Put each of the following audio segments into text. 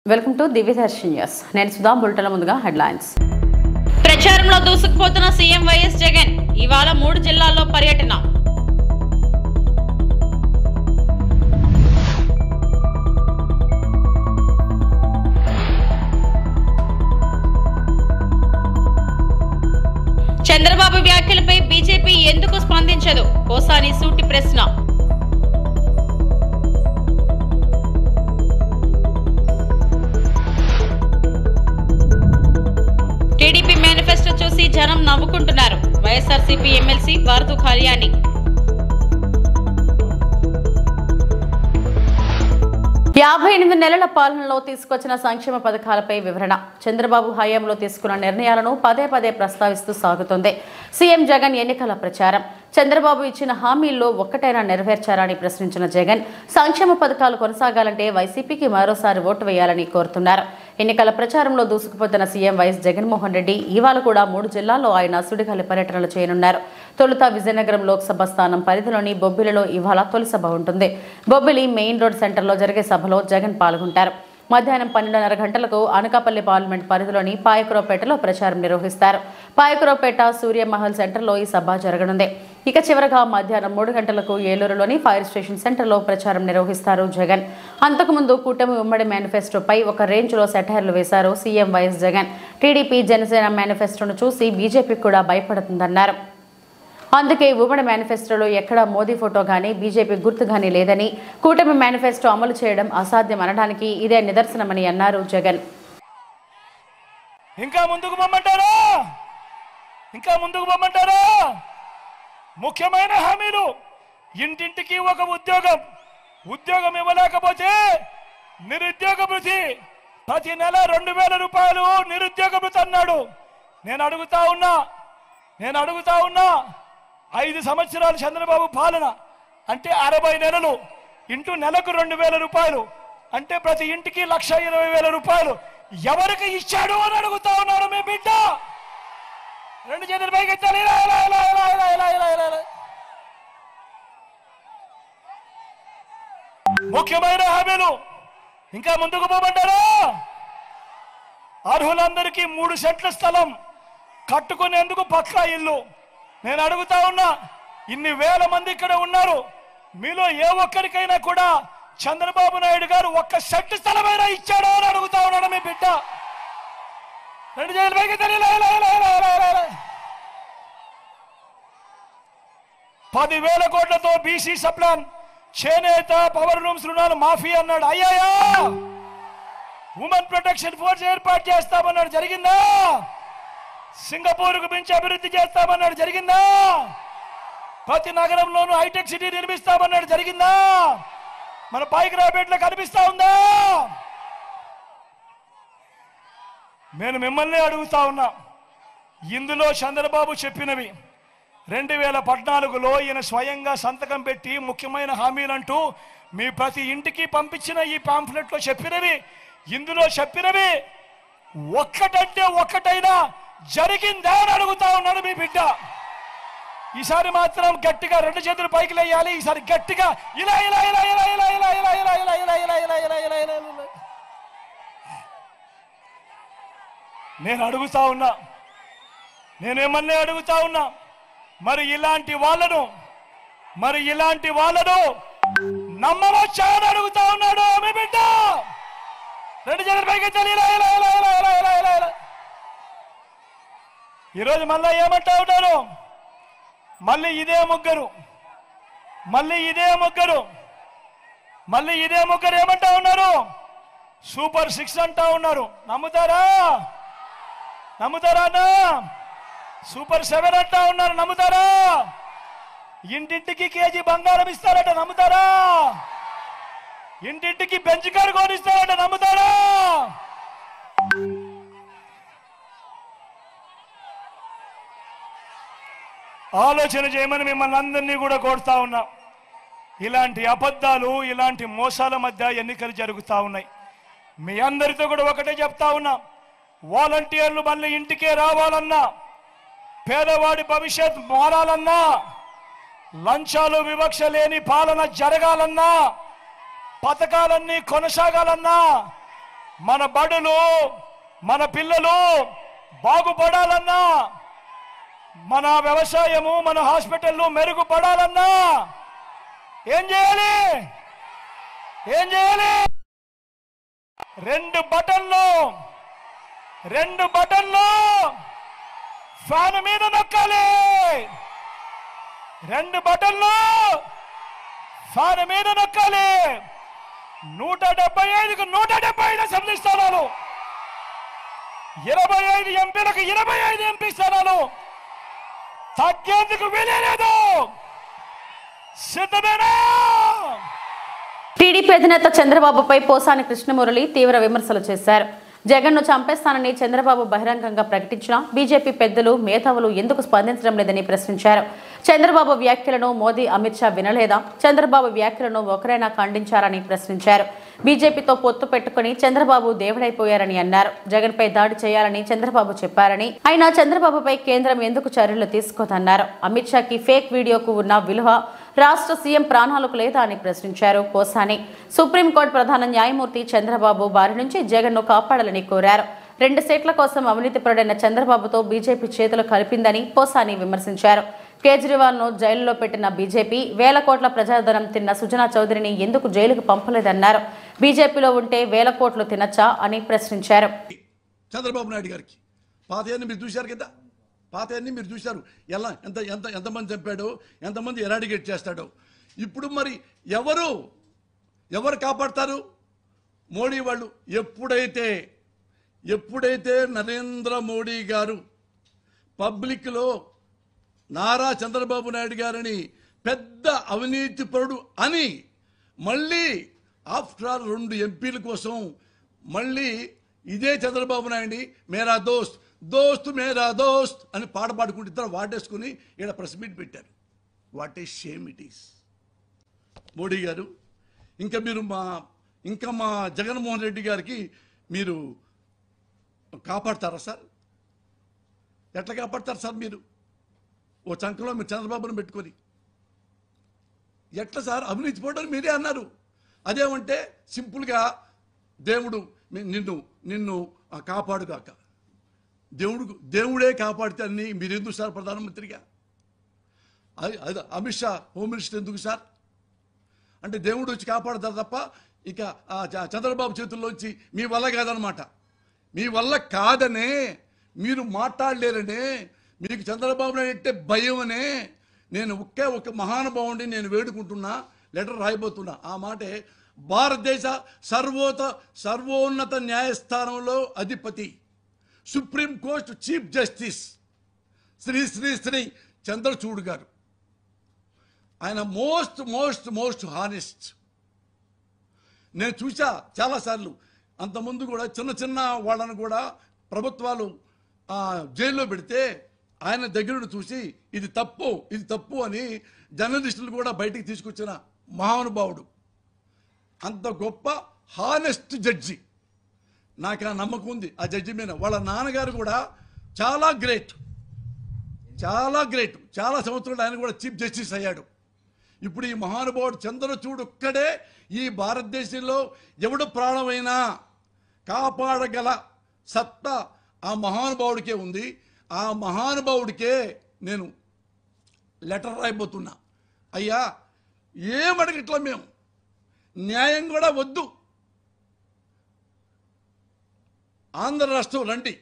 Welcome to Divya Darshan news. నేను సుధా. బులెటిన్ల ముందుగా headlines. ప్రచారంలో దూసుకుపోతున్న సీఎం వైఎస్ జగన్ ఇవాళ 3 జిల్లాల్లో పర్యటన. చంద్రబాబు వ్యాఖ్యలపై బీజేపీ ఎందుకు స్పందించదు? కోసాని సూటి ప్రశ్న. టీడీపీ మేనిఫెస్టో చూసి జనం నవ్వుకుంటున్నారు. వైఎస్ఆర్సీపీ ఎమ్మెల్సీ వారధు కళ్యాణి. 58 నెలల పాలనలో తీసుకొచ్చిన సంక్షేమ పథకాలపై వివరణ. చంద్రబాబు హయాంలో తీసుకున్న నిర్ణయాలను పదే పదే ప్రస్తావిస్తూ సాగుతోంది సీఎం జగన్ ఎన్నికల ప్రచారం. చంద్రబాబు ఇచ్చిన హామీల్లో ఒక్కటైనా నెరవేర్చారని ప్రశ్నించిన జగన్ సంక్షేమ పథకాలు కొనసాగాలంటే వైసీపీకి మరోసారి ఓటు వేయాలని కోరుతున్నారు. ఎన్నికల ప్రచారంలో దూసుకుపోతున్న సీఎం వైఎస్ జగన్మోహన్ రెడ్డి ఇవాళ కూడా 3 జిల్లాల్లో ఆయన సుడిగాలి పర్యటనలు చేయనున్నారు. తొలుత విజయనగరం లోక్సభ స్థానం పరిధిలోని బొబ్బిలిలో ఇవాళ తొలి సభ ఉంటుంది. బొబ్బిలి మెయిన్ రోడ్ సెంటర్లో జరిగే సభలో జగన్ పాల్గొంటారు. మధ్యాహ్నం 12:30 గంటలకు అనకాపల్లి పార్లమెంట్ పరిధిలోని పాయకురావుపేటలో ప్రచారం నిర్వహిస్తారు. పాయకురావుపేట సూర్యమహల్ సెంటర్లో ఈ సభ జరగనుంది. ఇక చివరగా మధ్యాహ్నం 3 గంటలకు ఏలూరులోని ఫైర్ స్టేషన్ సెంటర్లో ప్రచారం నిర్వహిస్తారు జగన్. అంతకుముందు కూటమి ఉమ్మడి మేనిఫెస్టోపై ఒక రేంజ్లో సెటైర్లు వేశారు సీఎం వైఎస్ జగన్. టీడీపీ జనసేన మేనిఫెస్టోను చూసి బీజేపీ కూడా భయపడుతుందన్నారు. అందుకే ఉమ్మడి మేనిఫెస్టోలో ఎక్కడా మోదీ ఫోటో కానీ బీజేపీ గుర్తు కానీ లేదని, కూటమి మేనిఫెస్టో అమలు చేయడం అసాధ్యం అనడానికి ఇదే నిదర్శనమని అన్నారు జగన్. ఇంకా ముందుకు పొమ్మంటారా? ముఖ్యమైన హామీలు. ఇంటింటికి ఒక ఉద్యోగం ఇవ్వలేకపోతే నిరుద్యోగ భృతి, ప్రతి నెల 2,000 రూపాయలు నిరుద్యోగ భృతి అన్నాడు. నేను అడుగుతా ఉన్నా 5 సంవత్సరాలు చంద్రబాబు పాలన అంటే 60 నెలలు ఇంటూ నెలకు 2,000 రూపాయలు అంటే ప్రతి ఇంటికి 1,20,000 రూపాయలు ఎవరికి ఇచ్చాడు అని అడుగుతా ఉన్నాడు మీ బిడ్డ. 2 చేతులు పైకి ఎత్తాలి. ముఖ్యమైన హామీలు. ఇంకా ముందుకు పోమంటారా? అర్హులందరికీ 3 సెంట్ల స్థలం కట్టుకునేందుకు పక్కా ఇల్లు. నేను అడుగుతా ఉన్నా, ఇన్ని వేల మంది ఇక్కడ ఉన్నారు, మీలో ఏ ఒక్కరికైనా కూడా చంద్రబాబు నాయుడు గారు 1 సెంటు స్థలమైనా ఇచ్చాడో అని అడుగుతా ఉన్నాడు మీ బిడ్డ. 2 చేతులు పైకి ఎత్తాలి. 10,000 కోట్లతో బీసీ సప్లాన్, చేనేత, పవర్ రూమ్స్ రుణాలు మాఫీ అన్నాడు. అయ్యాయా? ఉమెన్ ప్రొటెక్షన్ ఫోర్స్ ఏర్పాటు చేస్తామన్నాడు. జరిగిందా? సింగపూర్కు మించి అభివృద్ధి చేస్తామన్నాడు. జరిగిందా? ప్రతి నగరంలోనూ హైటెక్ సిటీ నిర్మిస్తామన్నాడు. జరిగిందా? మన పాయకురావుపేటలో కనిపిస్తా ఉందా? నేను మిమ్మల్ని అడుగుతా ఉన్నా, ఇందులో చంద్రబాబు చెప్పినవి 2014లో ఈయన స్వయంగా సంతకం పెట్టి ముఖ్యమైన హామీలంటూ మీ ప్రతి ఇంటికి పంపించిన ఈ పాంఫ్లెట్లో చెప్పినవి, ఇందులో చెప్పినవి ఒక్కటంటే ఒక్కటైనా జరిగిందా అని అడుగుతా ఉన్నాడు మీ బిడ్డ. ఈసారి మాత్రం గట్టిగా 2 చేతులు పైకి లేయాలి. ఈసారి గట్టిగా ఇలా ఇలా ఇలా ఇలా ఇలా ఇలా ఇలా ఇలా ఇలా ఇలా ఇలా ఇలా ఇలా ఇలా ఇలా ఇలా. నేను నేనేమన్నా అడుగుతా ఉన్నా, మరి ఇలాంటి వాళ్ళను నమ్మవచ్చా అని అడుగుతా ఉన్నాడు మీ బిడ్డ. 2 చేతులు పైకి ఎత్తాలి. ఇలా ఇలా ఇలా ఇలా ఇలా ఇలా ఇలా ఇలా. ఈరోజు మళ్ళా ఏమంటా ఉన్నారు? మళ్ళీ ఇదే ముగ్గురు ఏమంటా ఉన్నారు? సూపర్ 6 అంటా ఉన్నారు. నమ్ముతారా అన్నా? సూపర్ 7 అంటా ఉన్నారు. నమ్ముతారా? ఇంటింటికి కేజీ బంగారం ఇస్తారట. నమ్ముతారా? ఇంటింటికి బెంచ్ కారు కొనిస్తారట. నమ్ముతారా? ఆలోచన చేయమని మిమ్మల్ని అందరినీ కూడా కోరుతా ఉన్నా. ఇలాంటి అబద్ధాలు, ఇలాంటి మోసాల మధ్య ఎన్నికలు జరుగుతూ ఉన్నాయి. మీ అందరితో కూడా ఒకటే చెప్తా ఉన్నా, వాలంటీర్లు మళ్ళీ ఇంటికే రావాలన్నా, పేదవాడి భవిష్యత్ మారాలన్నా, లంచాలు వివక్ష లేని పాలన జరగాలన్నా, పథకాలన్నీ కొనసాగాలన్నా మన బడులు మన పిల్లలు బాగుపడాలన్నా, మన వ్యవసాయము మన హాస్పిటల్లు మెరుగుపడాలన్నా ఏం చేయాలి? రెండు బటన్లు ఫ్యాన్ మీద నొక్కాలి. 2 బటన్లు ఫ్యాన్ మీద నొక్కాలి. 175కు 175 అసెంబ్లీ స్థానాలు, 25 ఎంపీలకు 25 ఎంపీ స్థానాలు తగ్గేందుకు వీలేదు. సిద్ధమేనా? టీడీపీ అధినేత చంద్రబాబుపై పోసాని కృష్ణమురళి తీవ్ర విమర్శలు చేశారు. జగన్ను చంపేస్తానని చంద్రబాబు బహిరంగంగా ప్రకటించినా బీజేపీ పెద్దలు మేధావులు ఎందుకు స్పందించడం లేదని ప్రశ్నించారు. చంద్రబాబు వ్యాఖ్యలను మోదీ అమిత్ షా వినలేదా? చంద్రబాబు వ్యాఖ్యలను ఒకరైనా ఖండించారని ప్రశ్నించారు. బీజేపీతో పొత్తు పెట్టుకుని చంద్రబాబు దేవుడైపోయారని అన్నారు. జగన్పై దాడి చేయాలని చంద్రబాబు చెప్పారని, అయినా చంద్రబాబుపై కేంద్రం ఎందుకు చర్యలు తీసుకోదన్నారు. అమిత్ షాకి ఫేక్ వీడియోకు ఉన్న విలువ రాష్ట్ర సీఎం ప్రాణాలకు లేదా అని ప్రశ్నించారు పోసాని. సుప్రీంకోర్టు ప్రధాన న్యాయమూర్తి చంద్రబాబు బారి నుంచి జగన్ను కాపాడాలని కోరారు. 2 సీట్ల కోసం అవినీతిపరుడైన చంద్రబాబుతో బీజేపీ చేతులు కలిపిందని పోసాని విమర్శించారు. కేజ్రీవాల్ను జైలులో పెట్టిన బీజేపీ వేల కోట్ల ప్రజాధనం తిన్న సుజనా చౌదరిని ఎందుకు జైలుకు పంపలేదన్నారు. బీజేపీలో ఉంటే వేల కోట్లు తినచ్చా అని ప్రశ్నించారు. చంద్రబాబు నాయుడు గారికి పాతయన్ని మీరు చూశారు కదా, పాతయన్ని మీరు చూశారు. ఎలా ఎంతమంది చంపాడో, ఎంతమంది ఎరాడికేట్ చేస్తాడో. ఇప్పుడు మరి ఎవరు కాపాడతారు? మోడీ వాళ్ళు. ఎప్పుడైతే నరేంద్ర మోడీ గారు పబ్లిక్లో నారా చంద్రబాబు నాయుడు గారిని పెద్ద అవినీతిపరుడు అని మళ్ళీ ఆఫ్టర్ ఆల్ 2 ఎంపీల కోసం మళ్ళీ ఇదే చంద్రబాబు నాయుడిని మేరా దోస్త్ మేరా దోస్త్ అని పాట పాడుకుంటూ ఇద్దరు వాటేసుకుని ఇక్కడ ప్రెస్ మీట్ పెట్టారు. What a shame it is. Modi గారు ఇంకా మా జగన్మోహన్ రెడ్డి గారికి మీరు కాపాడతారా సార్? ఎట్లా కాపాడతారు సార్? మీరు ఓ చంకలో మీరు చంద్రబాబును పెట్టుకొని ఎట్లా సార్? అవినీతి పోవడం మీరే అన్నారు. అదేమంటే సింపుల్గా దేవుడు నిన్ను కాపాడుగాక, దేవుడే కాపాడితే అన్ని మీరు ఎందుకు సార్ ప్రధానమంత్రిగా? అది అమిత్ షా హోమ్ మినిస్టర్ ఎందుకు సార్? అంటే దేవుడు వచ్చి కాపాడతారు తప్ప ఇక చంద్రబాబు చేతుల్లోంచి మీ వల్ల కాదనమాట. మీ వల్ల కాదనే మీరు మాట్లాడలేరనే, మీకు చంద్రబాబు నాయుడు అంటే భయమనే నేను ఒక మహానుభావుడిని నేను వేడుకుంటున్నా, లెటర్ రాయబోతున్నా. ఆ మాటే భారతదేశ సర్వోన్నత న్యాయస్థానంలో అధిపతి, supreme court chief justice Shri Chandrachud గారు. ఆయన మోస్ట్ హానెస్ట్. నేను చూసా చాలాసార్లు. అంతకుముందు కూడా చిన్న వాళ్ళను కూడా ప్రభుత్వాలు జైల్లో పెడితే ఆయన దగ్గర చూసి ఇది తప్పు అని జర్నలిస్టులు కూడా బయటికి తీసుకొచ్చిన మహానుభావుడు. అంత గొప్ప హానెస్ట్ జడ్జి. నాకు ఆ నమ్మకం ఉంది ఆ జడ్జి మీద. వాళ్ళ నాన్నగారు కూడా చాలా గ్రేట్. చాలా సంవత్సరాలు ఆయన కూడా చీఫ్ జస్టిస్ అయ్యాడు. ఇప్పుడు ఈ మహానుభావుడు చంద్రచూడ్ ఒక్కడే ఈ భారతదేశంలో ఎవడు ప్రాణమైనా కాపాడగల సత్తా ఆ మహానుభావుడికే ఉంది. ఆ మహానుభావుడికే నేను లెటర్ రాయబోతున్నా. అయ్యా ఏమడగట్లా మేము, న్యాయం కూడా వద్దు, ఆంధ్ర రాష్ట్రం రండి,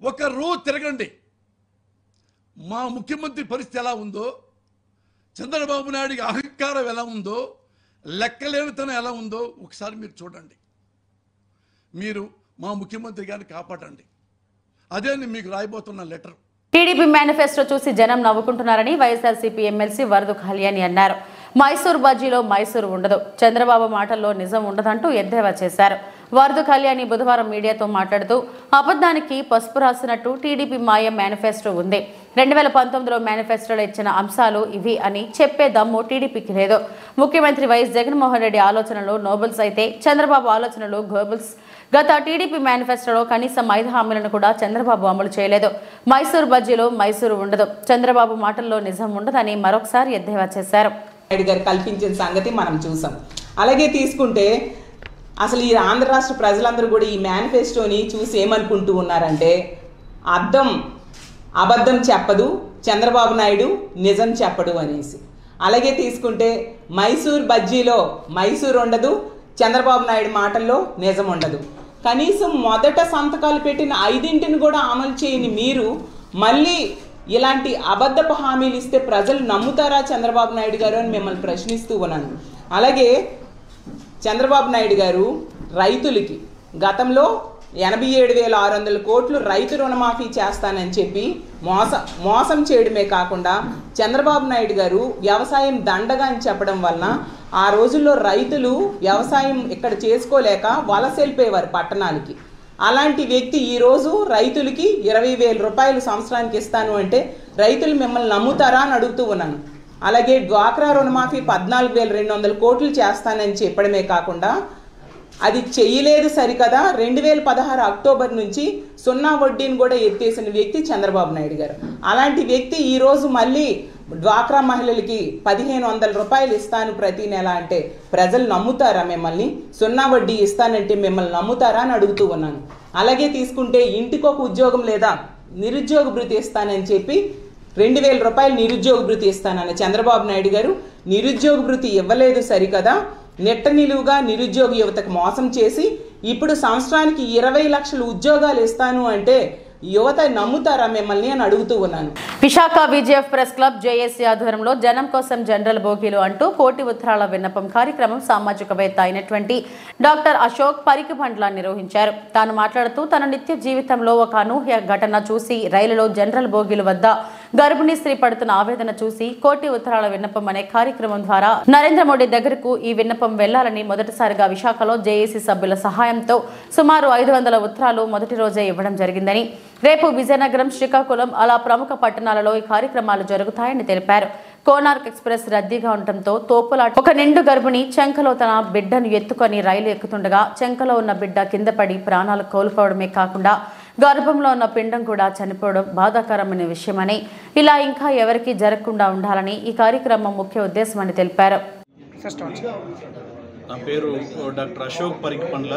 ఒక రోజు తిరగండి. మా ముఖ్యమంత్రి పరిస్థితి ఎలా ఉందో, చంద్రబాబు నాయుడికి అహంకారం ఎలా ఉందో, లెక్కలేనితనం ఎలా ఉందో ఒకసారి మీరు చూడండి. మీరు మా ముఖ్యమంత్రి గారిని కాపాడండి. అదే నేను మీకు రాయబోతున్న లెటర్. టీడీపీ మేనిఫెస్టో చూసి జనం నవ్వుకుంటున్నారని వైఎస్ఆర్సీపీ ఎమ్మెల్సీ వరదు కళ్యాణి అన్నారు. మైసూర్ బజ్జీలో మైసూరు ఉండదు, చంద్రబాబు మాటల్లో నిజం ఉండదంటూ ఎద్దేవా చేశారు. వరదు కళ్యాణి బుధవారం మీడియాతో మాట్లాడుతూ అబద్ధానికి పసుపు రాసినట్టు టీడీపీ మాయ మేనిఫెస్టో ఉంది. 2019లో మేనిఫెస్టోలో ఇచ్చిన అంశాలు ఇవి అని చెప్పే దమ్ము టీడీపీకి లేదు. ముఖ్యమంత్రి వైఎస్ జగన్మోహన్ రెడ్డి ఆలోచనలు నోబెల్స్ అయితే చంద్రబాబు ఆలోచనలు గ్లోబల్స్. గత టీడీపీ మేనిఫెస్టోలో కనీసం 5 హామీలను కూడా చంద్రబాబు అమలు చేయలేదు. మైసూర్ బజ్జీలో మైసూరు ఉండదు, చంద్రబాబు మాటల్లో నిజం ఉండదని మరొకసారి ఎద్దేవా చేశారు. నాయుడు గారు కల్పించిన సంగతి మనం చూసాం. అలాగే తీసుకుంటే అసలు ఈ ఆంధ్ర రాష్ట్ర ప్రజలందరూ కూడా ఈ మేనిఫెస్టోని చూసి ఏమనుకుంటూ ఉన్నారంటే అబద్ధం చెప్పదు చంద్రబాబు నాయుడు, నిజం చెప్పడు అనేసి. అలాగే తీసుకుంటే మైసూర్ బజ్జీలో మైసూర్ ఉండదు, చంద్రబాబు నాయుడు మాటల్లో నిజం ఉండదు. కనీసం మొదట సంతకాలు పెట్టిన 5 కూడా అమలు చేయని మీరు మళ్ళీ ఇలాంటి అబద్ధపు హామీలు ఇస్తే ప్రజలు నమ్ముతారా చంద్రబాబు నాయుడు గారు అని మిమ్మల్ని ప్రశ్నిస్తూ ఉన్నాను. అలాగే చంద్రబాబు నాయుడు గారు రైతులకి గతంలో 87,600 కోట్లు రైతు రుణమాఫీ చేస్తానని చెప్పి మోసం చేయడమే కాకుండా చంద్రబాబు నాయుడు గారు వ్యవసాయం దండగా అని చెప్పడం వలన ఆ రోజుల్లో రైతులు వ్యవసాయం ఇక్కడ చేసుకోలేక వలస వెళ్ళిపోయేవారు పట్టణాలకి. అలాంటి వ్యక్తి ఈరోజు రైతులకి 20,000 రూపాయలు సంవత్సరానికి ఇస్తాను అంటే రైతులు మిమ్మల్ని నమ్ముతారా అని అడుగుతూ ఉన్నాను. అలాగే డ్వాక్రా రుణమాఫీ 14,200 కోట్లు చేస్తానని చెప్పడమే కాకుండా అది చెయ్యలేదు సరికదా 2016 అక్టోబర్ నుంచి 0 వడ్డీని కూడా ఎత్తేసిన వ్యక్తి చంద్రబాబు నాయుడు గారు. అలాంటి వ్యక్తి ఈరోజు మళ్ళీ డ్వాక్రా మహిళలకి 1,500 రూపాయలు ఇస్తాను ప్రతి నెల అంటే ప్రజలు నమ్ముతారా మిమ్మల్ని? 0 వడ్డీ ఇస్తానంటే మిమ్మల్ని నమ్ముతారా అని అడుగుతూ ఉన్నాను. అలాగే తీసుకుంటే ఇంటికి ఒక ఉద్యోగం లేదా నిరుద్యోగ భృతి ఇస్తానని చెప్పి 2,000 రూపాయలు నిరుద్యోగ భృతి ఇస్తానన్న చంద్రబాబు నాయుడు గారు నిరుద్యోగ భృతి ఇవ్వలేదు సరికదా నెట్ట నిలువుగా నిరుద్యోగ యువతకు మోసం చేసి ఇప్పుడు సంవత్సరానికి 20 లక్షల ఉద్యోగాలు ఇస్తాను అంటే యువత నమ్ముతారా మిమ్మల్ని అని అడుగుతూ ఉన్నాను. Visakha VJF press club JAC ఆధ్వర్యంలో జనం కోసం జనరల్ బోగీలు అంటూ కోటి ఉత్తరాల విన్నపం కార్యక్రమం సామాజికవేత్త అయినటువంటి డాక్టర్ అశోక్ పరికిబండ్ల నిర్వహించారు. తాను మాట్లాడుతూ తన నిత్య జీవితంలో ఒక అనూహ్య ఘటన చూసి రైలులో జనరల్ బోగీల వద్ద గర్భిణీ స్త్రీ పడుతున్న ఆవేదన చూసి కోటి ఉత్తరాల విన్నపం అనే కార్యక్రమం ద్వారా నరేంద్ర మోడీ దగ్గరకు ఈ విన్నపం వెళ్లాలని మొదటిసారిగా విశాఖలో జేఏసీ సభ్యుల సహాయంతో సుమారు 500 ఉత్తరాలు మొదటి రోజే ఇవ్వడం జరిగిందని, రేపు విజయనగరం, శ్రీకాకుళం అలా ప్రముఖ పట్టణాలలో ఈ కార్యక్రమాలు జరుగుతాయని తెలిపారు. కోనార్క్ ఎక్స్ప్రెస్ రద్దీగా ఉండటంతో తోపులాట ఒక నిండు గర్భిణి చెంకలో తన బిడ్డను ఎత్తుకొని రైలు ఎక్కుతుండగా చెంకలో ఉన్న బిడ్డ కింద పడి ప్రాణాలు కోల్పోవడమే కాకుండా గర్భంలో ఉన్న పిండం కూడా చనిపోవడం బాధాకరమైన విషయమని, ఇలా ఇంకా ఎవరికీ జరగకుండా ఉండాలని ఈ కార్యక్రమం ముఖ్య ఉద్దేశమని తెలిపారు. నా పేరు డాక్టర్ అశోక్ పరికిబండ్ల.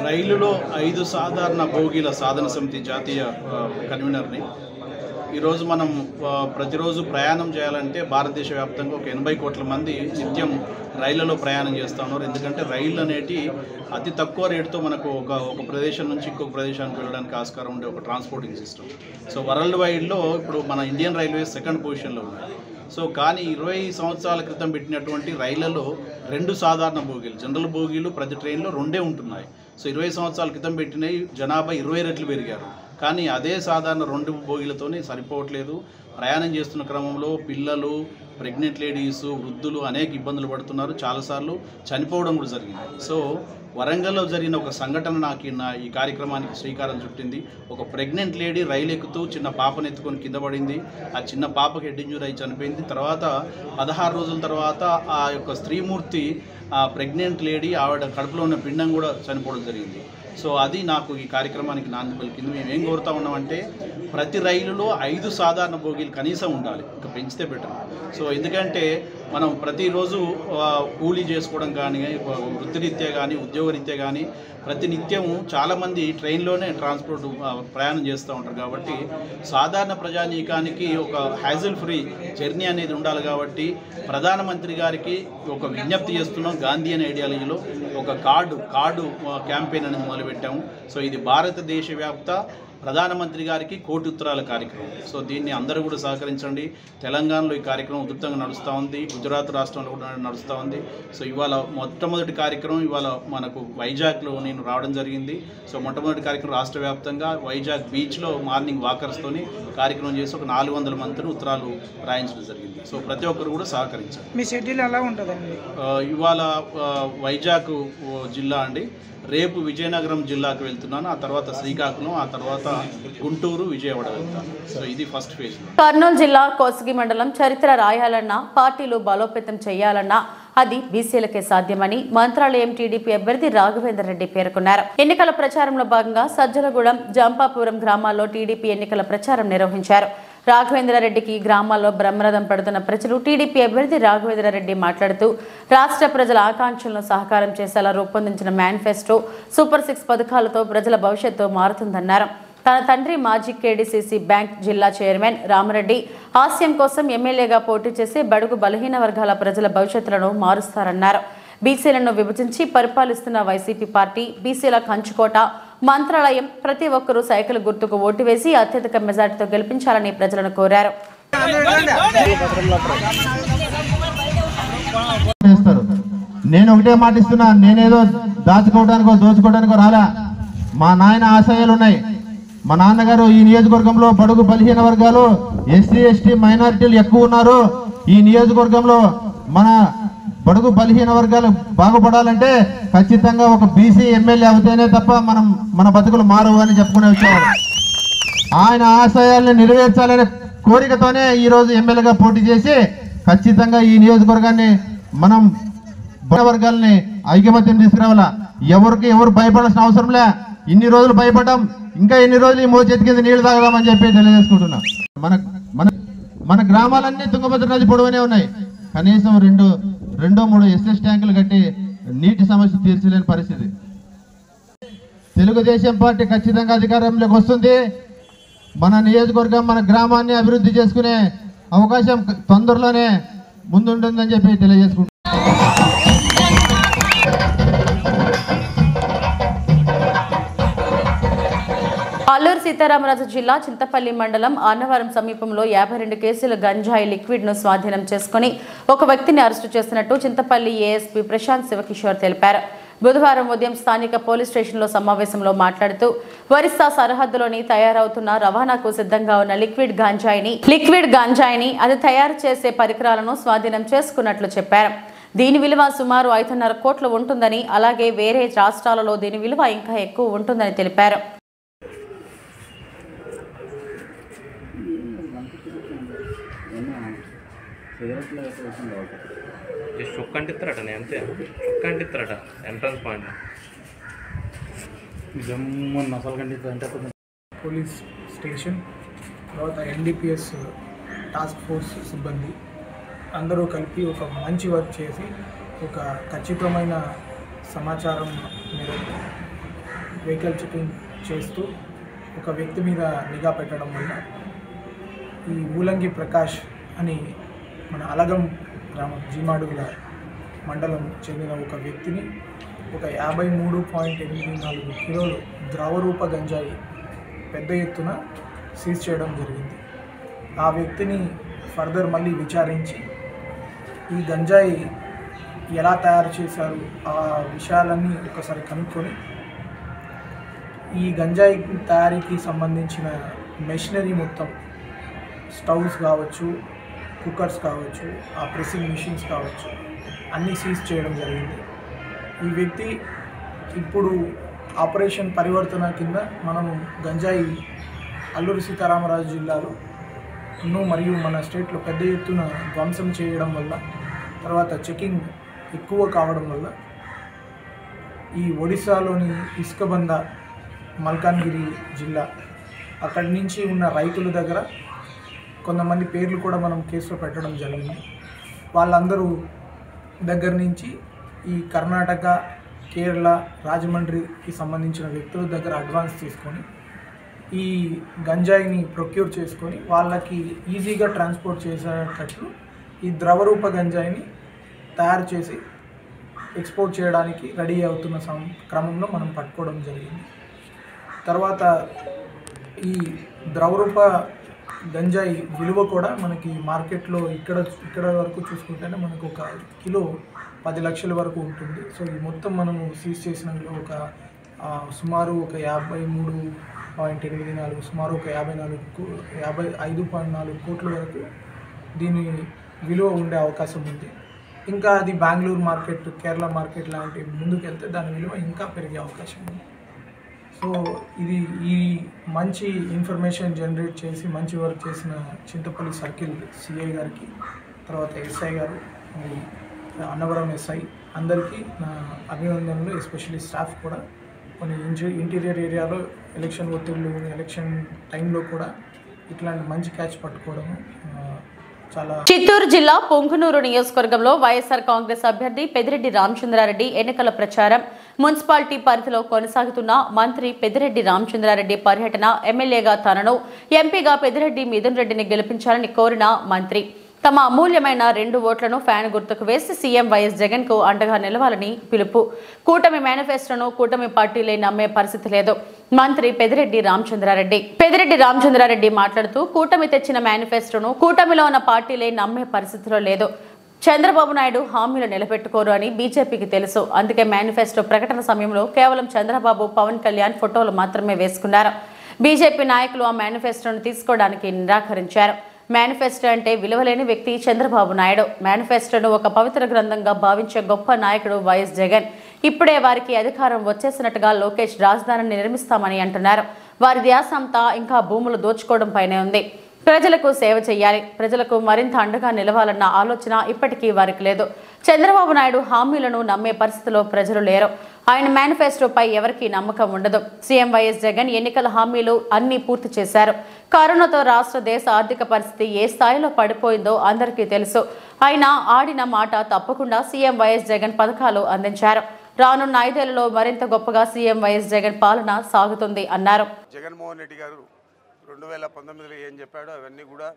రైలులో 5 సాధారణ బోగీల సాధన సమితి జాతీయ కన్వీనర్ని. ఈరోజు మనం ప్రతిరోజు ప్రయాణం చేయాలంటే భారతదేశ వ్యాప్తంగా ఒక 80 కోట్ల మంది నిత్యం రైళ్లలో ప్రయాణం చేస్తూ ఉన్నారు. ఎందుకంటే రైళ్ళు అనేటి అతి తక్కువ రేటుతో మనకు ఒక ప్రదేశం నుంచి ఇంకొక ప్రదేశానికి వెళ్ళడానికి ఆస్కారం ఉండే ఒక ట్రాన్స్పోర్టింగ్ సిస్టమ్. సో వరల్డ్ వైడ్లో ఇప్పుడు మన ఇండియన్ రైల్వేస్ 2nd పొజిషన్లో ఉన్నాయి. సో కానీ 20 సంవత్సరాల క్రితం పెట్టినటువంటి రైళ్లలో 2 సాధారణ బోగీలు, జనరల్ బోగీలు ప్రతి ట్రైన్లో 2 ఉంటున్నాయి. సో 20 సంవత్సరాల క్రితం పెట్టినవి జనాభా 20 రెట్లు పెరిగారు. కానీ అదే సాధారణ 2 బోగీలతోనే సరిపోవట్లేదు. ప్రయాణం చేస్తున్న క్రమంలో పిల్లలు, ప్రెగ్నెంట్ లేడీస్, వృద్ధులు అనేక ఇబ్బందులు పడుతున్నారు. చాలాసార్లు చనిపోవడం కూడా జరిగింది. సో వరంగల్లో జరిగిన ఒక సంఘటన నాకు ఈ కార్యక్రమానికి శ్రీకారం చుట్టింది. ఒక ప్రెగ్నెంట్ లేడీ రైలు ఎక్కుతూ చిన్న పాపను ఎత్తుకొని కింద పడింది. ఆ చిన్న పాపకి హెడ్ ఇంజూరీ అయి చనిపోయింది. తర్వాత 16 రోజుల తర్వాత ఆ యొక్క స్త్రీమూర్తి, ఆ ప్రెగ్నెంట్ లేడీ ఆవిడ కడుపులో ఉన్న పిండం కూడా చనిపోవడం జరిగింది. సో అది నాకు ఈ కార్యక్రమానికి నాంది పలికింది. మేము ఏం కోరుతా ఉన్నామంటే ప్రతి రైలులో 5 సాధారణ బోగీలు కనీసం ఉండాలి, ఇంకా పెంచితే బెటర్. సో ఎందుకంటే మనం ప్రతిరోజు కూలీ చేసుకోవడం కానీ, వృత్తిరీత్యా కానీ, ఉద్యోగరీత్యా కానీ ప్రతి నిత్యము చాలామంది ట్రైన్లోనే ప్రయాణం చేస్తూ ఉంటారు. కాబట్టి సాధారణ ప్రజానీకానికి ఒక హ్యాజిల్ ఫ్రీ జర్నీ అనేది ఉండాలి. కాబట్టి ప్రధానమంత్రి గారికి ఒక విజ్ఞప్తి చేస్తున్నాం. గాంధీ అనే ఐడియాలజీలో ఒక కార్డు క్యాంపెయిన్ అనేది మొదలుపెట్టాము. సో ఇది భారతదేశ వ్యాప్త ప్రధానమంత్రి గారికి కోటి ఉత్తరాల కార్యక్రమం. సో దీన్ని అందరూ కూడా సహకరించండి. తెలంగాణలో ఈ కార్యక్రమం ఉధృతంగా నడుస్తూ ఉంది, గుజరాత్ రాష్ట్రంలో కూడా నడుస్తూ ఉంది. సో ఇవాళ మొట్టమొదటి కార్యక్రమం ఇవాళ మనకు వైజాగ్లో నేను రావడం జరిగింది. సో మొట్టమొదటి కార్యక్రమం రాష్ట్ర వ్యాప్తంగా వైజాగ్ బీచ్లో మార్నింగ్ వాకర్స్తోని కార్యక్రమం చేసి ఒక 400 మందిని ఉత్తరాలు రాయించడం జరిగింది. సో ప్రతి ఒక్కరు కూడా సహకరించారు. మీ షెడ్యూల్ ఎలా ఉంటుందండి? ఇవాళ వైజాగ్ జిల్లా అండి, రేపు విజయనగరం జిల్లాకు వెళ్తున్నాను, ఆ తర్వాత శ్రీకాకుళం, ఆ తర్వాత గుంటూరు, విజయవాడ వెళ్తాను. సో ఇది ఫస్ట్ ఫేజ్. కర్నూలు జిల్లా కోస్గి మండలం చరిత్ర రాయాలన్నా, పార్టీలు బలోపేతం చేయాలన్నా అది బీసీలకే సాధ్యమని మంత్రాలయం టీడీపీ అభ్యర్థి రాఘవేందర్ రెడ్డి పేర్కొన్నారు. ఎన్నికల ప్రచారంలో భాగంగా సజ్జలగూడెం, జంపాపురం గ్రామాల్లో టీడీపీ ఎన్నికల ప్రచారం నిర్వహించారు. రాఘవేంద్రారెడ్డికి గ్రామాల్లో బ్రహ్మరథం పడుతున్న ప్రజలు టీడీపీ అభ్యర్థి రాఘవేంద్రారెడ్డి మాట్లాడుతూ రాష్ట్ర ప్రజల ఆకాంక్షలను సహకారం చేసేలా రూపొందించిన మేనిఫెస్టో సూపర్ 6 పథకాలతో ప్రజల భవిష్యత్తు మారుతుందన్నారు. తన తండ్రి మాజీ కేడీసీసీ బ్యాంక్ జిల్లా చైర్మన్ రామరెడ్డి హాస్యం కోసం ఎమ్మెల్యేగా పోటీ చేసి బడుగు బలహీన వర్గాల ప్రజల భవిష్యత్తులను మారుస్తారన్నారు. బీసీలను విభజించి పరిపాలిస్తున్న వైసీపీ పార్టీ బీసీల కంచుకోట మంత్రాలయం ప్రతి ఒక్కరూ సైకిల్ గుర్తుకు ఓటు వేసి అత్యధిక మెజార్టీతో గెలిపించాలని ప్రజలను కోరారు. నేను ఒకటే మాటిస్తున్నా, నేనేదో దాచుకోవడానికో దోచుకోవడానికో రాలా. మా నాయన ఆశయాలు ఉన్నాయి. మా నాన్నగారు ఈ నియోజకవర్గంలో బడుగు బలహీన వర్గాలు ఎస్సీ ఎస్టీ మైనారిటీలు ఎక్కువ ఉన్నారు. ఈ నియోజకవర్గంలో మన బడుగు బలహీన వర్గాలు బాగుపడాలంటే ఖచ్చితంగా ఒక బీసీ ఎమ్మెల్యే అవుతేనే తప్ప మన బతుకులు మారవు అని చెప్పుకునే వచ్చేవారు. ఆయన ఆశయాల్ని నెరవేర్చాలనే కోరికతోనే ఈరోజు ఎమ్మెల్యేగా పోటీ చేసి ఖచ్చితంగా ఈ నియోజకవర్గాన్ని మనం వర్గాలని ఐకమత్యం తీసుకురావాలా. ఎవరు భయపడాల్సిన అవసరం లే. ఇన్ని రోజులు భయపడ్డాం, ఇంకా ఎన్ని రోజులు ఈ మోచేతి కింద నీళ్లు తాగదామని చెప్పి తెలియజేసుకుంటున్నాం. మన గ్రామాలన్నీ తుంగభద్ర నది పొడవునే ఉన్నాయి. కనీసం రెండో మూడు ఎస్ఎస్ ట్యాంకులు కట్టి నీటి సమస్య తీర్చలేని పరిస్థితి. తెలుగుదేశం పార్టీ ఖచ్చితంగా అధికారంలోకి వస్తుంది. మన నియోజకవర్గం మన గ్రామాన్ని అభివృద్ధి చేసుకునే అవకాశం తొందరలోనే ముందుంటుందని చెప్పి తెలియజేసుకుంటున్నాం. అల్లూరు సీతారామరాజు జిల్లా చింతపల్లి మండలం అన్నవరం సమీపంలో 52 కేసుల గంజాయి లిక్విడ్ ను స్వాధీనం చేసుకుని ఒక వ్యక్తిని అరెస్టు చేసినట్టు చింతపల్లి ఏఎస్పీ ప్రశాంత్ శివకిషోర్ తెలిపారు. బుధవారం ఉదయం స్థానిక పోలీస్ స్టేషన్లో సమావేశంలో మాట్లాడుతూ ఒరిస్సా సరిహద్దులోని తయారవుతున్న రవాణాకు సిద్ధంగా ఉన్న లిక్విడ్ గాంజాయిని అది తయారు చేసే పరికరాలను స్వాధీనం చేసుకున్నట్లు చెప్పారు. దీని విలువ సుమారు 5.5 కోట్లు ఉంటుందని, అలాగే వేరే రాష్ట్రాలలో దీని విలువ ఇంకా ఎక్కువ ఉంటుందని తెలిపారు. అంటిస్తారట అంతే అంటిస్తారట ఎంట్రన్స్ పాయింట్ పోలీస్ స్టేషన్ తర్వాత ఎన్డీపీఎస్ టాస్క్ ఫోర్స్ సిబ్బంది అందరూ కలిపి ఒక మంచి వర్క్ చేసి ఒక ఖచ్చితమైన సమాచారం మేరకు వెహికల్ చెకింగ్ చేస్తూ ఒక వ్యక్తి మీద నిఘా పెట్టడం వల్ల ఈ ఊలంగి ప్రకాష్ అని మన అలగం గ్రామం జీమాడుగుల మండలం చెందిన ఒక వ్యక్తిని ఒక 53.84 కిలోలు ద్రవరూప గంజాయి పెద్ద ఎత్తున సీజ్ చేయడం జరిగింది. ఆ వ్యక్తిని ఫర్దర్ మళ్ళీ విచారించి ఈ గంజాయి ఎలా తయారు చేశారు ఆ విషయాలన్నీ ఒకసారి కనుక్కొని ఈ గంజాయి తయారీకి సంబంధించిన మెషినరీ మొత్తం స్టవ్స్ కావచ్చు, కుక్కర్స్ కావచ్చు, ఆ ప్రెస్సింగ్ మిషన్స్ కావచ్చు అన్నీ సీజ్ చేయడం జరిగింది. ఈ వ్యక్తి ఇప్పుడు ఆపరేషన్ పరివర్తన కింద మనము గంజాయి అల్లూరు సీతారామరాజు జిల్లాలో మరియు మన స్టేట్లో పెద్ద ఎత్తున ధ్వంసం చేయడం వల్ల తర్వాత చెకింగ్ ఎక్కువ కావడం వల్ల ఈ ఒడిశాలోని ఇసుకబంద మల్కాన్గిరి జిల్లా అక్కడి నుంచి ఉన్న రైతుల దగ్గర కొంతమంది పేర్లు కూడా మనం కేసులో పెట్టడం జరిగింది. వాళ్ళందరూ దగ్గర నుంచి ఈ కర్ణాటక, కేరళ, రాజమండ్రికి సంబంధించిన వ్యక్తుల దగ్గర అడ్వాన్స్ తీసుకొని ఈ గంజాయిని ప్రొక్యూర్ చేసుకొని వాళ్ళకి ఈజీగా ట్రాన్స్పోర్ట్ చేసేటట్లు ఈ ద్రవరూప గంజాయిని తయారు చేసి ఎక్స్పోర్ట్ చేయడానికి రెడీ అవుతున్న క్రమంలో మనం పట్టుకోవడం జరిగింది. తర్వాత ఈ ద్రవరూప గంజాయి విలువ కూడా మనకి మార్కెట్లో ఇక్కడ వరకు చూసుకుంటేనే మనకు ఒక కిలో 10 లక్షల వరకు ఉంటుంది. సో ఈ మొత్తం మనము సీజ్ చేసిన ఒక సుమారు ఒక 53.84 సుమారు ఒక 55.4 కోట్ల వరకు దీని విలువ ఉండే అవకాశం ఉంది. ఇంకా అది బెంగళూరు మార్కెట్, కేరళ మార్కెట్ లాంటి ముందుకెళ్తే దాని విలువ ఇంకా పెరిగే అవకాశం ఉంది. సో ఇది ఈ మంచి ఇన్ఫర్మేషన్ జనరేట్ చేసి మంచి వర్క్ చేసిన చింతపల్లి సర్కిల్ సిఐ గారికి, తర్వాత ఎస్ఐ గారు, అన్నవరం ఎస్ఐ అందరికీ నా అభినందనలు. ఎస్పెషల్లీ స్టాఫ్ కూడా కొన్ని ఇంటీరియర్ ఏరియాలో ఎలక్షన్ ఒత్తిళ్ళు, ఎలక్షన్ టైంలో కూడా ఇట్లాంటి మంచి క్యాచ్ పట్టుకోవడం చాలా. చిత్తూరు జిల్లా పొంగునూరు నియోజకవర్గంలో వైఎస్ఆర్ కాంగ్రెస్ అభ్యర్థి పెద్దిరెడ్డి రామచంద్రారెడ్డి ఎన్నికల ప్రచారం. మున్సిపాలిటీ పరిధిలో కొనసాగుతున్న మంత్రి పెద్దిరెడ్డి రామచంద్రారెడ్డి పర్యటన. ఎమ్మెల్యేగా తనను, ఎంపీగా పెద్దిరెడ్డి మిథున్ రెడ్డిని గెలిపించాలని కోరిన మంత్రి తమ అమూల్యమైన 2 ఓట్లను ఫ్యాన్ గుర్తుకు వేసి సీఎం వైఎస్ జగన్ కు అండగా నిలవాలని పిలుపు. కూటమి మేనిఫెస్టోను కూటమి పార్టీలే నమ్మే పరిస్థితి లేదు. మంత్రి పెద్దిరెడ్డి రామచంద్రారెడ్డి మాట్లాడుతూ కూటమి తెచ్చిన మేనిఫెస్టోను కూటమిలో ఉన్న పార్టీలే నమ్మే పరిస్థితిలో లేదు. చంద్రబాబు నాయుడు హామీలు నిలబెట్టుకోరు అని బీజేపీకి తెలుసు. అందుకే మేనిఫెస్టో ప్రకటన సమయంలో కేవలం చంద్రబాబు, పవన్ కళ్యాణ్ ఫోటోలు మాత్రమే వేసుకున్నారు. బీజేపీ నాయకులు ఆ మేనిఫెస్టోను తీసుకోవడానికి నిరాకరించారు. మేనిఫెస్టో అంటే విలువలేని వ్యక్తి చంద్రబాబు నాయుడు. మేనిఫెస్టోను ఒక పవిత్ర గ్రంథంగా భావించే గొప్ప నాయకుడు వైఎస్ జగన్. ఇప్పుడే వారికి అధికారం వచ్చేసినట్టుగా లోకేష్ రాజధానిని నిర్మిస్తామని అంటున్నారు. వారి ధ్యాస అంతా ఇంకా భూములు దోచుకోవడం పైనే ఉంది. ప్రజలకు సేవ చేయాలి, ప్రజలకు మరింత అండగా నిలవాలన్న ఆలోచన ఇప్పటికీ వారికి లేదు. చంద్రబాబు నాయుడు హామీలను నమ్మే పరిస్థితిలో ప్రజలు లేరు. ఆయన మేనిఫెస్టోపై ఎవరికీ నమ్మకం ఉండదు. సీఎం వైఎస్ జగన్ ఎన్నికల హామీలు అన్ని పూర్తి చేశారు. కరోనాతో రాష్ట్ర దేశ ఆర్థిక పరిస్థితి ఏ స్థాయిలో పడిపోయిందో అందరికీ తెలుసు. ఆయన ఆడిన మాట తప్పకుండా సీఎం వైఎస్ జగన్ పథకాలు అందించారు. రానున్న 5 ఏళ్లలో మరింత గొప్పగా సీఎం వైఎస్ జగన్ పాలన సాగుతుంది అన్నారు. జగన్మోహన్ రెడ్డి గారు 2019లో ఏం చెప్పాడో అవన్నీ కూడా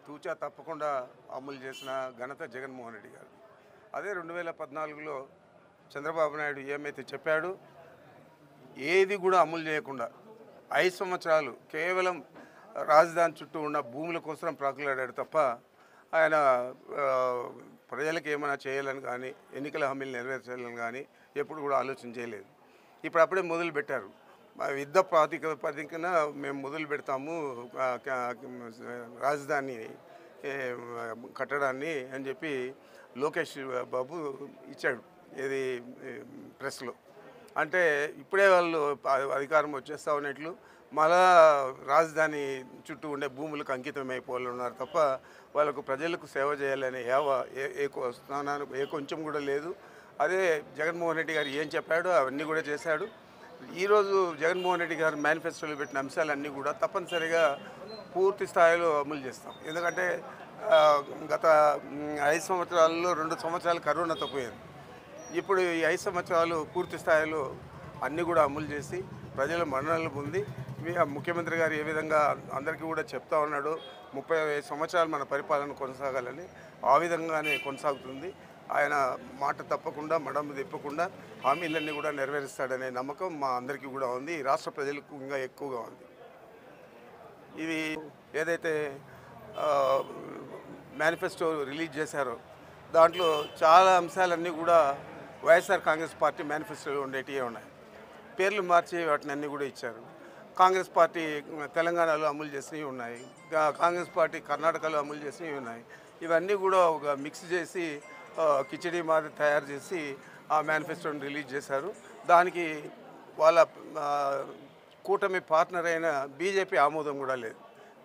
తూచా తప్పకుండా అమలు చేసిన ఘనత జగన్మోహన్ రెడ్డి గారు. అదే 2014లో చంద్రబాబు నాయుడు ఏమైతే చెప్పాడో ఏది కూడా అమలు చేయకుండా 5 సంవత్సరాలు కేవలం రాజధాని చుట్టూ ఉన్న భూముల కోసం ప్రాకులాడాడు తప్ప ఆయన ప్రజలకు ఏమైనా చేయాలని కానీ ఎన్నికల హామీలు నెరవేర్చాలని కానీ ఎప్పుడు కూడా ఆలోచన చేయలేదు. ఇప్పుడు అప్పుడే మొదలు పెట్టారు. యుద్ధ ప్రాతిపదికన మేము మొదలు పెడతాము రాజధాని కట్టడాన్ని అని చెప్పి లోకేష్ బాబు ఇచ్చాడు ఏది ప్రెస్లో. అంటే ఇప్పుడే వాళ్ళు అధికారం వచ్చేస్తా ఉన్నట్లు మళ్ళా రాజధాని చుట్టూ ఉండే భూములకు అంకితం అయిపోవాలన్నారు తప్ప వాళ్ళకు ప్రజలకు సేవ చేయాలనే ఏ కొంచెం కూడా లేదు. అదే జగన్మోహన్ రెడ్డి గారు ఏం చెప్పాడో అవన్నీ కూడా చేశాడు. ఈరోజు జగన్మోహన్ రెడ్డి గారు మేనిఫెస్టోలో పెట్టిన అంశాలన్నీ కూడా తప్పనిసరిగా పూర్తి స్థాయిలో అమలు చేస్తాం. ఎందుకంటే గత 5 సంవత్సరాల్లో 2 సంవత్సరాలు కరోనాతో పోయింది. ఇప్పుడు ఈ 5 సంవత్సరాలు పూర్తి స్థాయిలో అన్నీ కూడా అమలు చేసి ప్రజల మన్ననలు పొంది ముఖ్యమంత్రి గారు ఏ విధంగా అందరికీ కూడా చెప్తా ఉన్నాడో 35 సంవత్సరాలు మన పరిపాలన కొనసాగాలని ఆ విధంగానే కొనసాగుతుంది. ఆయన మాట తప్పకుండా మడమ తిప్పకుండా హామీలన్నీ కూడా నెరవేరుస్తాడనే నమ్మకం మా అందరికీ కూడా ఉంది. రాష్ట్ర ప్రజలకు ఇంకా ఎక్కువగా ఉంది. ఇది ఏదైతే మేనిఫెస్టో రిలీజ్ చేశారో దాంట్లో చాలా అంశాలన్నీ కూడా వైఎస్ఆర్ కాంగ్రెస్ పార్టీ మేనిఫెస్టోలో ఉండేటివే ఉన్నాయి. పేర్లు మార్చి వాటిని అన్నీ కూడా ఇచ్చారు. కాంగ్రెస్ పార్టీ తెలంగాణలో అమలు చేసినవి ఉన్నాయి, కాంగ్రెస్ పార్టీ కర్ణాటకలో అమలు చేసినవి ఉన్నాయి. ఇవన్నీ కూడా ఒక మిక్స్ చేసి కిచడీ మాదిరి తయారు చేసి ఆ మేనిఫెస్టోని రిలీజ్ చేశారు. దానికి వాళ్ళ కూటమి పార్ట్నర్ అయిన బీజేపీ ఆమోదం కూడా లేదు.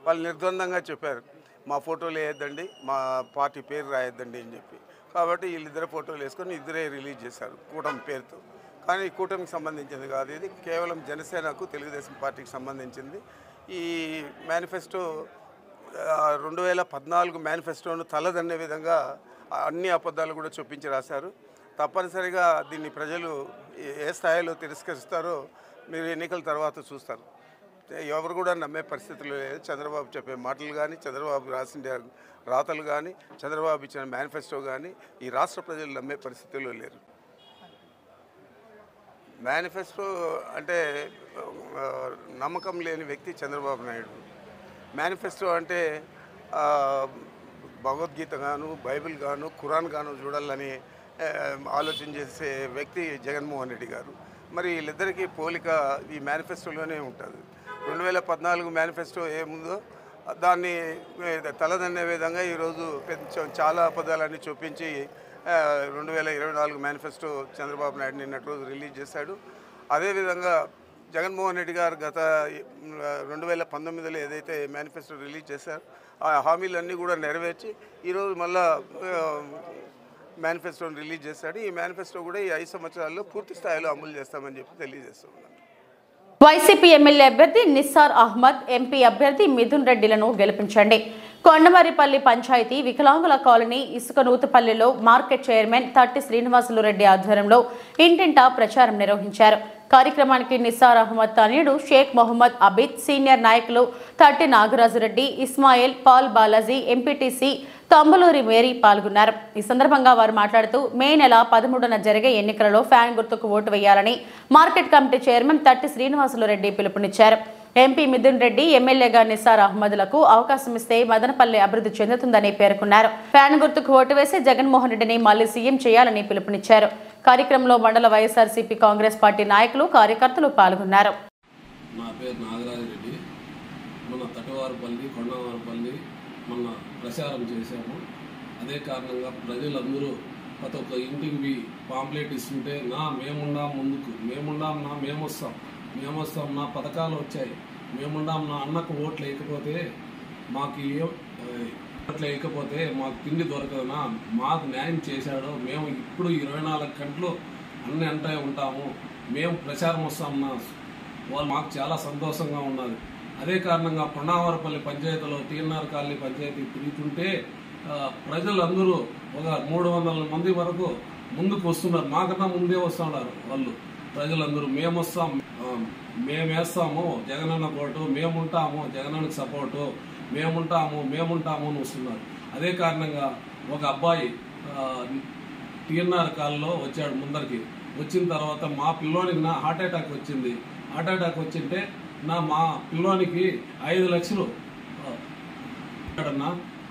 వాళ్ళు నిర్ద్వందంగా చెప్పారు మా ఫోటోలు వేయద్దండి, మా పార్టీ పేరు రాయొద్దండి అని చెప్పి. కాబట్టి వీళ్ళిద్దరు ఫోటోలు వేసుకొని ఇద్దరే రిలీజ్ చేశారు కూటమి పేరుతో. కానీ కూటమికి సంబంధించింది కాదు, ఇది కేవలం జనసేనకు తెలుగుదేశం పార్టీకి సంబంధించింది. ఈ మేనిఫెస్టో 2014 మేనిఫెస్టోను తలదన్నే విధంగా అన్ని అబద్ధాలు కూడా చూపించి రాశారు. తప్పనిసరిగా దీన్ని ప్రజలు ఏ స్థాయిలో తిరస్కరిస్తారో మీరు ఎన్నికల తర్వాత చూస్తారు. ఎవరు కూడా నమ్మే పరిస్థితులు లేదు. చంద్రబాబు చెప్పే మాటలు కానీ, చంద్రబాబు రాసిన రాతలు కానీ, చంద్రబాబు ఇచ్చిన మేనిఫెస్టో కానీ ఈ రాష్ట్ర ప్రజలు నమ్మే పరిస్థితుల్లో లేరు. మేనిఫెస్టో అంటే నమ్మకం లేని వ్యక్తి చంద్రబాబు నాయుడు. మేనిఫెస్టో అంటే భగవద్గీత గాను, బైబిల్ గాను, ఖురాన్ గాను చూడాలని ఆలోచన చేసే వ్యక్తి జగన్మోహన్ రెడ్డి గారు. మరి వీళ్ళిద్దరికీ పోలిక ఈ మేనిఫెస్టోలోనే ఉంటుంది. 2014 మేనిఫెస్టో ఏముందో దాన్ని తలదన్నే విధంగా ఈరోజు చాలా అబద్ధాలన్నీ చూపించి 2024 మేనిఫెస్టో చంద్రబాబు నాయుడు నిన్నటి రోజు రిలీజ్ చేశాడు. అదేవిధంగా జగన్మోహన్ రెడ్డి గారు గత 2019లో ఏదైతే మేనిఫెస్టో రిలీజ్ చేశారో ఆ హామీలన్నీ కూడా నెరవేర్చి ఈరోజు మళ్ళా మేనిఫెస్టోని రిలీజ్ చేశాడు. ఈ మేనిఫెస్టో కూడా ఈ 5 సంవత్సరాల్లో పూర్తి స్థాయిలో అమలు చేస్తామని చెప్పి తెలియజేస్తున్నాను. వైసీపీ ఎమ్మెల్యే అభ్యర్థి నిస్సార్ అహ్మద్, ఎంపీ అభ్యర్థి మిథున్ రెడ్డిలను గెలిపించండి. కొండమరిపల్లి పంచాయతీ వికలాంగుల కాలనీ ఇసుకనూతుపల్లిలో మార్కెట్ చైర్మన్ తట్టి శ్రీనివాసులు రెడ్డి ఆధ్వర్యంలో ఇంటింటా ప్రచారం నిర్వహించారు. కార్యక్రమానికి నిస్సార్ అహ్మద్ తనయుడు షేక్ మొహమ్మద్ అబీద్, సీనియర్ నాయకులు Thatti Nagaraju Reddy, Ismail, Paul Balaji, MPTC Thambaluri Mary పాల్గొన్నారు. ఈ సందర్భంగా వారు మాట్లాడుతూ మే నెల 13న జరిగే ఎన్నికలలో ఫ్యాన్ గుర్తుకు ఓటు వేయాలని మార్కెట్ కమిటీ చైర్మన్ తట్టి శ్రీనివాసులు రెడ్డి పిలుపునిచ్చారు. ఎంపీ మిథున్ రెడ్డి, ఎమ్మెల్యేగా నిస్సార్ అహ్మద్లకు అవకాశం ఇస్తే మదనపల్లి అభివృద్ధి చెందుతుందని పేర్కొన్నారు. ఫ్యాన్ గుర్తుకు ఓటు వేసి జగన్మోహన్ రెడ్డిని మళ్లీ సీఎం చేయాలని పిలుపునిచ్చారు. కార్యక్రమంలో మండల వైఎస్ఆర్సీపీ కాంగ్రెస్ పార్టీ నాయకులు, కార్యకర్తలు పాల్గొన్నారు. నా పేరు నాగరాజరెడ్డి. మన తటవారపల్లి, కొండవారపల్లి మన ప్రచారం చేశాము. అదే కారణంగా ప్రజలందరూ ప్రతి ఒక్క ఇంటికి పాంప్లెట్ ఇస్తుంటే మేముండాం, ముందుకు మేముండాం, మేమొస్తాం, నా పథకాలు వచ్చాయి, మేముండాం, నా అన్నకు ఓట్లు వేయకపోతే మాకు ఓట్లు వేయకపోతే మాకు తిండి దొరకదనా, మాకు న్యాయం చేశాడు, మేము ఇప్పుడు 24 గంటలు అన్నీ అంటే ఉంటాము, మేము ప్రచారం వస్తామన్నా వాళ్ళు మాకు చాలా సంతోషంగా ఉన్నది. అదే కారణంగా కొండవారపల్లి పంచాయతీలో టీఎన్ఆర్ కాలనీ పంచాయతీ తిరుగుతుంటే ప్రజలందరూ ఒక 300 మంది వరకు ముందుకు వస్తున్నారు. మాకన్నా ముందే వస్తున్నారు వాళ్ళు ప్రజలందరూ. మేమేస్తాము జగనన్న కోటు, మేముంటాము జగనన్నకు సపోర్టు, మేముంటాము అని వస్తున్నారు. అదే కారణంగా ఒక అబ్బాయి టీఎన్ఆర్ కాలనీలో వచ్చాడు. ముందరికి వచ్చిన తర్వాత మా పిల్లోనికి హార్ట్ అటాక్ వచ్చింది. హార్ట్ అటాక్ వచ్చింటే మా పిల్లోనికి 5 లక్షలు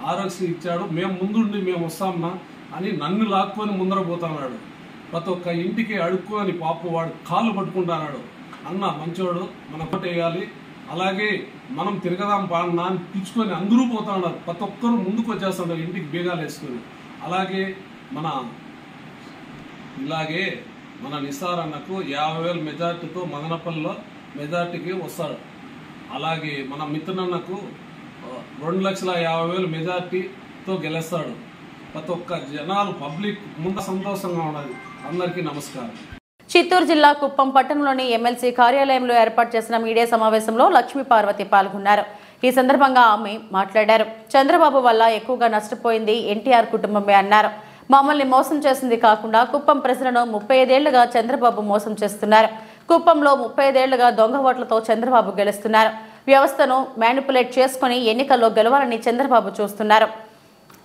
ఆరోగ్యశ్రీ ఇచ్చాడు. మేము ముందుండి మేము వస్తామన్నా అని నన్ను లాక్కొని ముందర పోతున్నాడు. ప్రతి ఒక్క ఇంటికి అడుక్కొని వాడు కాళ్ళు పట్టుకుంటున్నాడు. అన్న మంచోడు, మన వేయాలి, అలాగే మనం తిరగదాం పాడనా అని పిలుచుకొని అందరూ పోతా ఉన్నారు. ప్రతి ఒక్కరు ముందుకు వచ్చేస్తున్నారు ఇంటికి బీగాలు వేసుకొని. ఇలాగే మన నిస్సార్ అన్నకు 50,000 మెజార్టీతో మదనపల్లిలో మెజార్టీకి వస్తాడు. అలాగే మన మిత్రునన్నకు 2,50,000 మెజార్టీతో గెలుస్తాడు. ప్రతి ఒక్క జనాలు పబ్లిక్ ముందు సంతోషంగా ఉన్నది. అందరికీ నమస్కారం. చిత్తూరు జిల్లా కుప్పం పట్టణంలోని ఎమ్మెల్సీ కార్యాలయంలో ఏర్పాటు చేసిన మీడియా సమావేశంలో లక్ష్మీ పార్వతి పాల్గొన్నారు. ఈ సందర్భంగా ఆమె మాట్లాడారు. చంద్రబాబు వల్ల ఎక్కువగా నష్టపోయింది ఎన్టీఆర్ కుటుంబమే అన్నారు. మమ్మల్ని మోసం చేసింది కాకుండా కుప్పం ప్రజలను 35 ఏళ్లుగా చంద్రబాబు మోసం చేస్తున్నారు. కుప్పంలో 35 ఏళ్లుగా దొంగ ఓట్లతో చంద్రబాబు గెలుస్తున్నారు. వ్యవస్థను మ్యానిపులేట్ చేసుకుని ఎన్నికల్లో గెలవాలని చంద్రబాబు చూస్తున్నారు.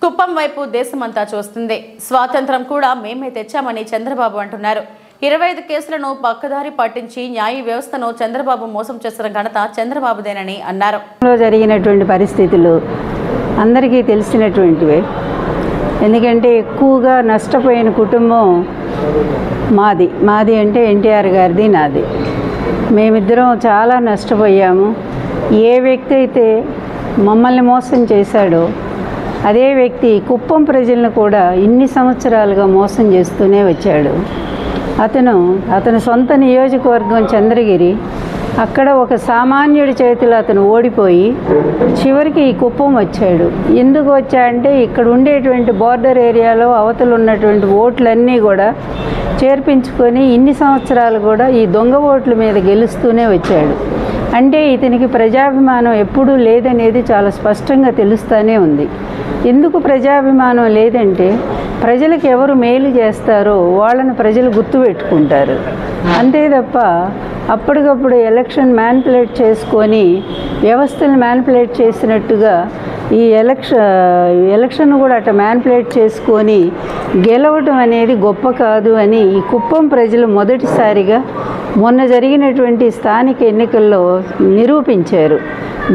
కుప్పం వైపు దేశమంతా చూస్తుంది. స్వాతంత్రం కూడా మేమే తెచ్చామని చంద్రబాబు అంటున్నారు. 25 కేసులను పక్కదారి పట్టించి న్యాయ వ్యవస్థను చంద్రబాబు మోసం చేసిన ఘనత చంద్రబాబుదేనని అన్నారు. జరిగినటువంటి పరిస్థితులు అందరికీ తెలిసినటువంటివే. ఎందుకంటే ఎక్కువగా నష్టపోయిన కుటుంబం మాది అంటే ఎన్టీఆర్ గారిది, నాది. మేమిద్దరం చాలా నష్టపోయాము. ఏ వ్యక్తి అయితే మమ్మల్ని మోసం చేశాడో అదే వ్యక్తి కుప్పం ప్రజలను కూడా ఇన్ని సంవత్సరాలుగా మోసం చేస్తూనే వచ్చాడు. అతని సొంత నియోజకవర్గం చంద్రగిరి. అక్కడ ఒక సామాన్యుడి చేతిలో అతను ఓడిపోయి చివరికి ఈ కుప్పం వచ్చాడు. ఎందుకు వచ్చాడంటే ఇక్కడ ఉండేటువంటి బోర్డర్ ఏరియాలో అవతలు ఉన్నటువంటి ఓట్లన్నీ కూడా చేర్పించుకొని ఇన్ని సంవత్సరాలు కూడా ఈ దొంగ ఓట్ల మీద గెలుస్తూనే వచ్చాడు. అంటే ఇతనికి ప్రజాభిమానం ఎప్పుడూ లేదనేది చాలా స్పష్టంగా తెలుస్తూనే ఉంది. ఎందుకు ప్రజాభిమానం లేదంటే ప్రజలకు ఎవరు మేలు చేస్తారో వాళ్ళని ప్రజలు గుర్తుపెట్టుకుంటారు. అంతే తప్ప అప్పటికప్పుడు ఎలక్షన్ మ్యానిపులేట్ చేసుకొని వ్యవస్థను మ్యానిపులేట్ చేసినట్టుగా ఈ ఎలక్షన్ కూడా అట్లా మ్యానిపులేట్ చేసుకొని గెలవటం అనేది గొప్ప కాదు అని ఈ కుప్పం ప్రజలు మొదటిసారిగా మొన్న జరిగినటువంటి స్థానిక ఎన్నికల్లో నిరూపించారు.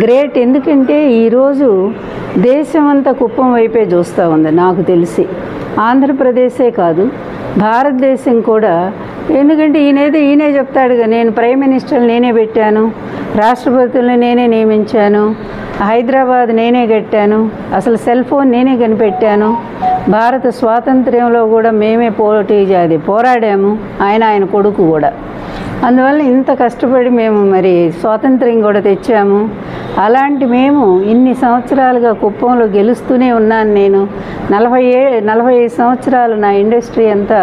గ్రేట్. ఎందుకంటే ఈరోజు దేశమంతా కుప్పం వైపే చూస్తూ ఉంది. నాకు తెలిసి ఆంధ్రప్రదేశే కాదు భారతదేశం కూడా. ఎందుకంటే ఈయనే చెప్తాడుగా, నేను ప్రైమ్ మినిస్టర్ని నేనే పెట్టాను, రాష్ట్రపతులను నేనే నియమించాను, హైదరాబాద్ నేనే కట్టాను, అసలు సెల్ ఫోన్ నేనే కనిపెట్టాను, భారత స్వాతంత్ర్యంలో కూడా మేమే పోరాడాము, ఆయన కొడుకు కూడా. అందువల్ల ఇంత కష్టపడి మేము మరి స్వాతంత్ర్యం కూడా తెచ్చాము. అలాంటి మేము ఇన్ని సంవత్సరాలుగా కుప్పంలో గెలుస్తూనే ఉన్నాను. నేను 45 సంవత్సరాలు నా ఇండస్ట్రీ అంతా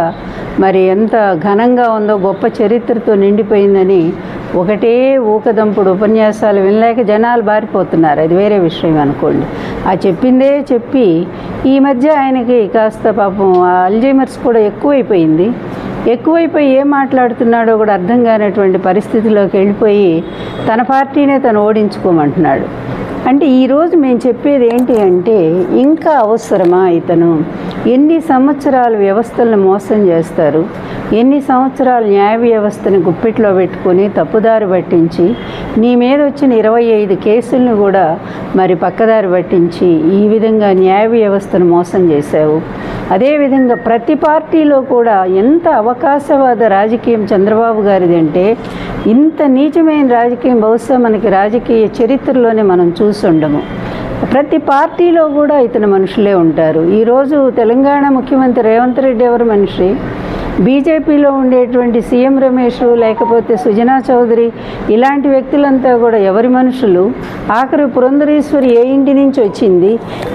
మరి ఎంత ఘనంగా ఉందో, గొప్ప చరిత్రతో నిండిపోయిందని ఒకటే ఊకదంపుడు ఉపన్యాసాలు వినలేక జనాలు బారిపోతున్నారు, అది వేరే విషయం అనుకోండి. ఆ చెప్పిందే చెప్పి ఈ మధ్య ఆయనకి కాస్త పాపం అల్జైమర్స్ కూడా ఎక్కువైపోయింది. ఎక్కువైపోయి ఏం మాట్లాడుతున్నాడో కూడా అర్థం కానటువంటి పరిస్థితిలోకి వెళ్ళిపోయి తన పార్టీనే తను ఓడించుకోమంటున్నాడు. అంటే ఈరోజు మేము చెప్పేది ఏంటి అంటే, ఇంకా అవసరమా ఇతను? ఎన్ని సంవత్సరాలు వ్యవస్థలను మోసం చేస్తారు, ఎన్ని సంవత్సరాలు న్యాయ వ్యవస్థను గుప్పిట్లో పెట్టుకొని తప్పుదారి పట్టించి నీ మీద వచ్చిన 25 కేసులను కూడా మరి పక్కదారి పట్టించి ఈ విధంగా న్యాయ వ్యవస్థను మోసం చేశావు. అదేవిధంగా ప్రతి పార్టీలో కూడా ఎంత అవకాశవాద రాజకీయం చంద్రబాబు గారిది అంటే, ఇంత నీచమైన రాజకీయం బహుశా మనకి రాజకీయ చరిత్రలోనే మనం చూసుండము. ప్రతి పార్టీలో కూడా ఇతని మనుషులే ఉంటారు. ఈరోజు తెలంగాణ ముఖ్యమంత్రి రేవంత్ రెడ్డి ఎవరు మనిషి, బీజేపీలో ఉండేటువంటి సీఎం రమేష్ లేకపోతే సుజనా చౌదరి ఇలాంటి వ్యక్తులంతా కూడా ఎవరి మనుషులు, ఆఖరి పురంధరేశ్వరి ఏ ఇంటి నుంచి వచ్చింది,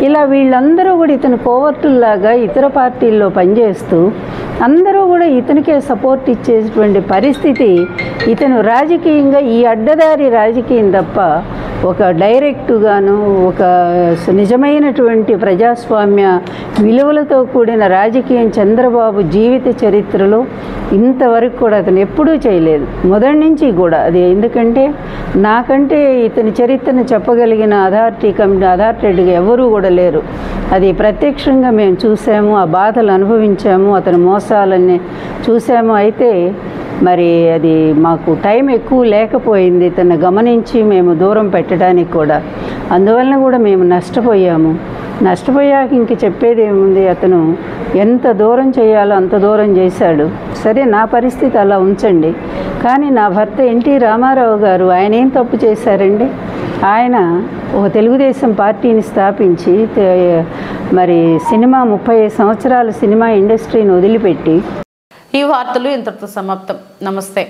ఇలా వీళ్ళందరూ కూడా ఇతను కోవర్టుల్లాగా ఇతర పార్టీల్లో పనిచేస్తూ అందరూ కూడా ఇతనికే సపోర్ట్ ఇచ్చేటువంటి పరిస్థితి. ఇతను రాజకీయంగా ఈ అడ్డదారి రాజకీయం తప్ప ఒక డైరెక్టుగాను ఒక నిజమైనటువంటి ప్రజాస్వామ్య విలువలతో కూడిన రాజకీయం చంద్రబాబు జీవిత చరిత్రలో ఇంతవరకు కూడా అతను ఎప్పుడూ చేయలేదు, మొదటి నుంచి కూడా. అది ఎందుకంటే నాకంటే ఇతని చరిత్రను చెప్పగలిగిన అథారిటీగా ఎవరూ కూడా లేరు. అది ప్రత్యక్షంగా మేము చూసాము, ఆ బాధలు అనుభవించాము, అతని మోసాలన్నీ చూసాము. అయితే మరి అది మాకు టైం ఎక్కువ లేకపోయింది ఇతన్ని గమనించి మేము దూరం పెట్టడానికి కూడా. అందువలన కూడా మేము నష్టపోయాక ఇంక చెప్పేది ఏముంది, అతను ఎంత దూరం చేయాలో అంత దూరం చేశాడు. సరే, నా పరిస్థితి అలా ఉంచండి, కానీ నా భర్త ఎన్టీ రామారావు గారు ఆయన ఏం తప్పు చేశారండి? ఆయన ఒక తెలుగుదేశం పార్టీని స్థాపించి మరి 35 సంవత్సరాల సినిమా ఇండస్ట్రీని వదిలిపెట్టి. ఈ వార్తలు ఇంతటితో సమాప్తం. నమస్తే.